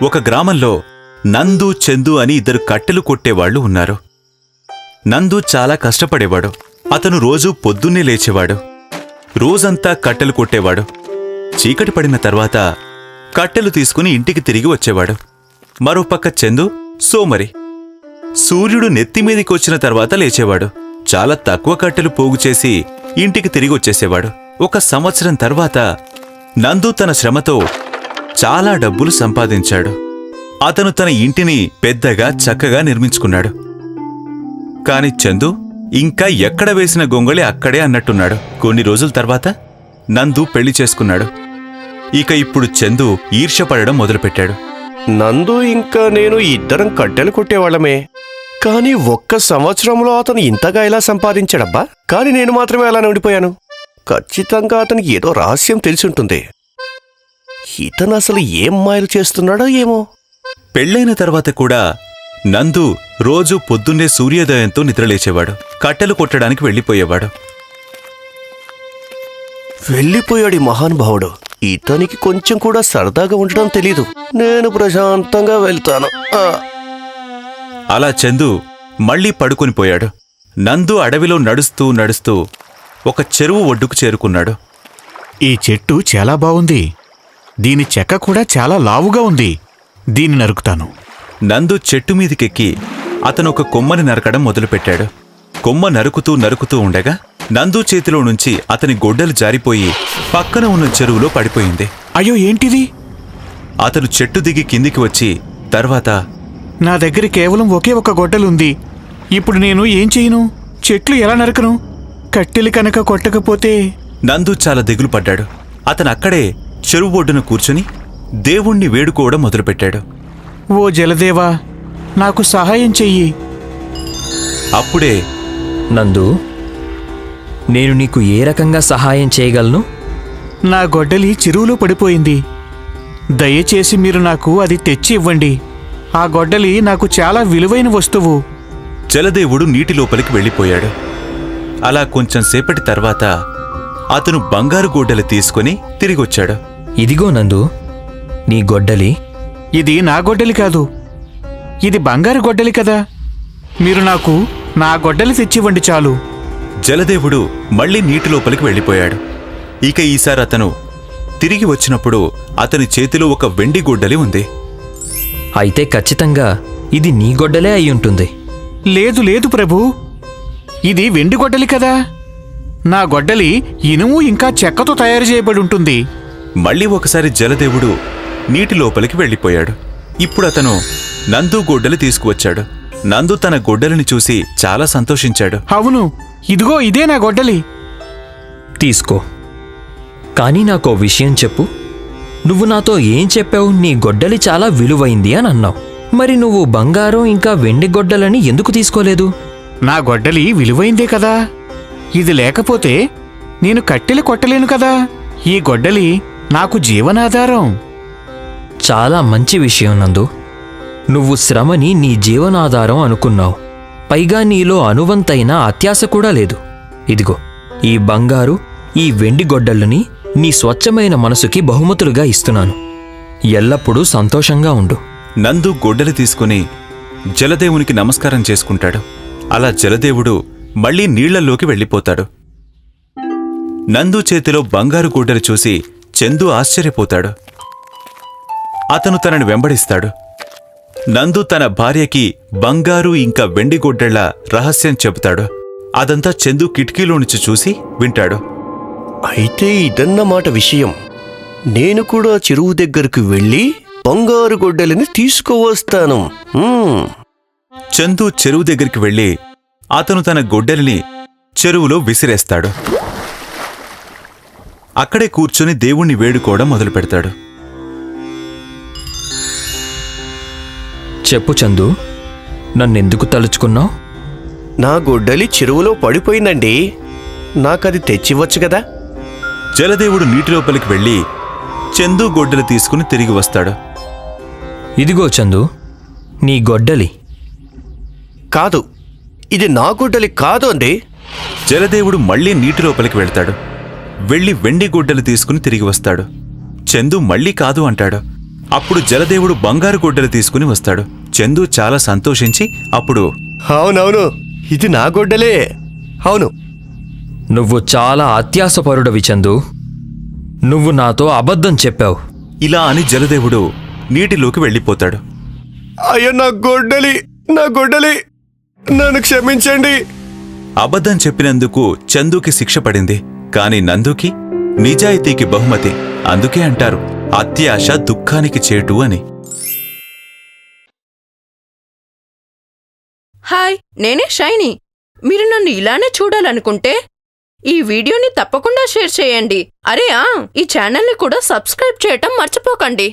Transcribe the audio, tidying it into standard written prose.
ఒక గ్రామంలో నందు, చందు అని ఇద్దరు కట్టెలు కొట్టేవాళ్లు ఉన్నారు. నందు చాలా కష్టపడేవాడు. అతను రోజూ పొద్దున్నే లేచేవాడు. రోజంతా కట్టెలు కొట్టేవాడు. చీకటి పడిన తర్వాత కట్టెలు తీసుకుని ఇంటికి తిరిగి వచ్చేవాడు. మరోపక్క చందు సోమరి. సూర్యుడు నెత్తిమీదికి వచ్చిన తర్వాత లేచేవాడు. చాలా తక్కువ కట్టెలు పోగు చేసి ఇంటికి తిరిగి వచ్చేసేవాడు. 1 సంవత్సరం తర్వాత నందు తన శ్రమతో చాలా డబ్బులు సంపాదించాడు. అతను తన ఇంటిని పెద్దగా చక్కగా నిర్మించుకున్నాడు. కాని చందు ఇంకా ఎక్కడ వేసిన గొంగళి అక్కడే అన్నట్టున్నాడు. కొన్ని రోజుల తర్వాత నందు పెళ్లి చేసుకున్నాడు. ఇక ఇప్పుడు చందు ఈర్ష్యపడడం మొదలుపెట్టాడు. నందు ఇంకా నేను ఇద్దరం కట్టెలు కొట్టేవాళ్లమే, కాని 1 సంవత్సరంలో అతను ఇంతగా ఎలా సంపాదించాడబ్బా? కాని నేను మాత్రమే అలా ఉండిపోయాను. ఖచ్చితంగా అతనికి ఏదో రహస్యం తెలిసుంటుంది. ఇతను అసలు ఏం మాయలు చేస్తున్నాడో ఏమో. పెళ్లైన తర్వాత కూడా నందు రోజూ పొద్దున్నే సూర్యోదయంతో నిద్రలేచేవాడు. కట్టెలు కొట్టడానికి వెళ్ళిపోయేవాడు. వెళ్ళిపోయాడు మహానుభావుడు. ఇతనికి కొంచెం కూడా సరదాగా ఉండడం తెలీదు. నేను ప్రశాంతంగా వెళ్తాను. అలా చందు మళ్లీ పడుకునిపోయాడు. నందు అడవిలో నడుస్తూ నడుస్తూ ఒక చెరువు ఒడ్డుకు చేరుకున్నాడు. ఈ చెట్టు చాలా బావుంది. దీని చెక్క కూడా చాలా లావుగా ఉంది. దీన్ని నరుకుతాను. నందు చెట్టు మీదికెక్కి అతను ఒక కొమ్మని నరకడం మొదలుపెట్టాడు. కొమ్మ నరుకుతూ నరుకుతూ ఉండగా నందు చేతిలో నుంచి అతని గొడ్డలు జారిపోయి పక్కన ఉన్న చెరువులో పడిపోయింది. అయ్యో, ఏంటిది? అతను చెట్టు దిగి కిందికి వచ్చి తర్వాత, నా దగ్గర కేవలం ఒకే ఒక గొడ్డలుంది. ఇప్పుడు నేను ఏం చేయను? చెట్లు ఎలా నరకను? కట్టెలు కనుక కొట్టకపోతే... నందు చాలా దిగులు పడ్డాడు. అతను అక్కడే చెరువు ఒడ్డున కూర్చుని దేవుణ్ణి వేడుకోవడం మొదలుపెట్టాడు. ఓ జలదేవా, నాకు సహాయం చెయ్యి. అప్పుడే, నందు, నేను నీకు ఏ రకంగా సహాయం చేయగలను? నా గొడ్డలి చెరువులో పడిపోయింది. దయచేసి మీరు నాకు అది తెచ్చి ఇవ్వండి. ఆ గొడ్డలి నాకు చాలా విలువైన వస్తువు. జలదేవుడు నీటి లోపలికి వెళ్ళిపోయాడు. అలా కొంచెం సేపటి తర్వాత అతను బంగారు గొడ్డలి తీసుకుని తిరిగొచ్చాడు. ఇదిగో నందు, నీ గొడ్డలి. ఇది నా గొడ్డలి కాదు, ఇది బంగారు గొడ్డలి కదా. మీరు నాకు నా గొడ్డలి తెచ్చివ్వండి చాలు. జలదేవుడు మళ్లీ నీటి లోపలికి వెళ్ళిపోయాడు. ఇక ఈసారి అతను తిరిగి వచ్చినప్పుడు అతని చేతిలో ఒక వెండి గొడ్డలి ఉంది. అయితే ఖచ్చితంగా ఇది నీ గొడ్డలే అయ్యుంటుంది. లేదు లేదు ప్రభూ, ఇది వెండి గొడ్డలి కదా. నా గొడ్డలి ఇనుము ఇంకా చెక్కతో తయారు చేయబడి ఉంటుంది. మళ్లీ ఒకసారి జలదేవుడు నీటి లోపలికి వెళ్ళిపోయాడు. ఇప్పుడు అతను నందు గొడ్డలి తీసుకువచ్చాడు. నందు తన గొడ్డలిని చూసి చాలా సంతోషించాడు. అవును, ఇదిగో ఇదే నా గొడ్డలి. తీసుకో. కానీ నాకో విషయం చెప్పు. నువ్వు నాతో ఏం చెప్పావు? నీ గొడ్డలి చాలా విలువైంది అని అన్నావు. మరి నువ్వు బంగారం ఇంకా వెండి గొడ్డలని ఎందుకు తీసుకోలేదు? నా గొడ్డలి విలువైందే కదా. ఇది లేకపోతే నేను కట్టెలు కొట్టలేను కదా. ఈ గొడ్డలి నాకు జీవనాధారం. చాలా మంచి విషయం నందు. నువ్వు శ్రమని నీ జీవనాధారం అనుకున్నావు. పైగా నీలో అనువంతైన అత్యాశ కూడా లేదు. ఇదిగో ఈ బంగారు, ఈ వెండి గొడ్డళ్ళని నీ స్వచ్ఛమైన మనసుకి బహుమతులుగా ఇస్తున్నాను. ఎల్లప్పుడూ సంతోషంగా ఉండు. నందు గొడ్డలి తీసుకుని జలదేవునికి నమస్కారం చేసుకుంటాడు. అలా జలదేవుడు మళ్లీ నీళ్లలోకి వెళ్ళిపోతాడు. నందు చేతిలో బంగారు గొడ్డలి చూసి చందు ఆశ్చర్యపోతాడు. అతను తనని వెంబడిస్తాడు. నందు తన భార్యకి బంగారు ఇంకా వెండి గొడ్డళ్ల రహస్యం చెబుతాడు. అదంతా చందు కిటికీలో నుంచి చూసి వింటాడు. అయితే ఇదన్నమాట విషయం. నేను కూడా చెరువు దగ్గరకు వెళ్ళి బంగారు గొడ్డలిని తీసుకువస్తాను. చందు చెరువు దగ్గరికి వెళ్ళి అతను తన గొడ్డలిని చెరువులో విసిరేస్తాడు. అక్కడే కూర్చుని దేవుణ్ణి వేడుకోవడం మొదలుపెడతాడు. చెప్పు చందు, నన్నెందుకు తలుచుకున్నావు? నా గొడ్డలి చెరువులో పడిపోయిందండి. నాకది తెచ్చివచ్చు కదా. జలదేవుడు నీటి లోపలికి వెళ్ళి చందు గొడ్డలి తీసుకుని తిరిగి వస్తాడు. ఇదిగో చందు, నీ గొడ్డలి. కాదు, ఇది నా గొడ్డలి కాదు అండి. జలదేవుడు మళ్లీ నీటి లోపలికి వెళ్తాడు. వెళ్లి వెండి గొడ్డలి తీసుకుని తిరిగి వస్తాడు. చందు మళ్లీ కాదు అంటాడు. అప్పుడు జలదేవుడు బంగారు గొడ్డలి తీసుకుని వస్తాడు. చందు చాలా సంతోషించి అప్పుడు అవునవును, ఇది నా గొడ్డలే. అవును, నువ్వు చాలా అత్యాసపరుడవి చందు. నువ్వు నాతో అబద్ధం చెప్పావు. ఇలా అని జలదేవుడు నీటిలోకి వెళ్ళిపోతాడు. అయ్యో నా గొడ్డలి, నా గొడ్డలి, నన్ను క్షమించండి. అబద్ధం చెప్పినందుకు చందుకి శిక్ష పడింది. కాని నందుకి నిజాయితీకి బహుమతి. అందుకే అంటారు అత్యాశ దుఃఖానికి చేటు అని. హాయ్, నేనే షైనీ. మీరు నన్ను ఇలానే చూడాలనుకుంటే ఈ వీడియోని తప్పకుండా షేర్ చేయండి. ఈ ఛానల్ని కూడా సబ్స్క్రైబ్ చేయటం మర్చిపోకండి.